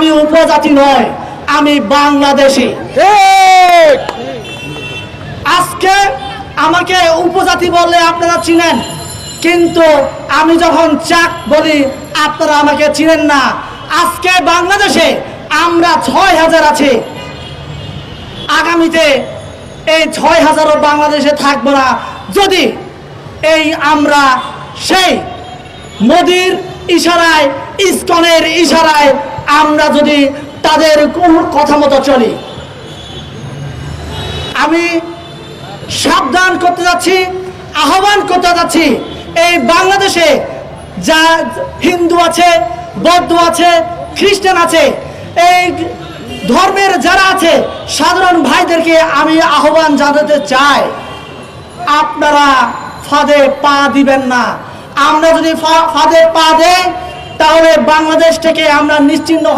আমি উপজাতি নয়, আমি বাংলাদেশি। আজকে আমাকে উপজাতি বললে আপনারা চিনেন, কিন্তু আমি যখন চাক বলি আপনারা আমাকে চিনেন না। আজকে বাংলাদেশে আমরা ৬,০০০ আছি, আগামীতে এই ৬,০০০ও বাংলাদেশে থাকবো না যদি এই আমরা সেই মোদির ইশারায়, ইসকনের ইশারায় আমরা যদি তাদের কথা মতো চলি। আমি সাবধান করতে যাচ্ছি, আহ্বান করতে যাচ্ছি, এই বাংলাদেশে যা হিন্দু আছে, বৌদ্ধ আছে, খ্রিস্টান আছে, এই ধর্মের যারা আছে সাধারণ ভাইদেরকে আমি আহ্বান জানাতে চাই, আপনারা ফাঁদে পা দিবেন না। আমরা যদি ফাঁদে পা দেই তাহলে বাংলাদেশ থেকে আমরা নিশ্চিহ্ন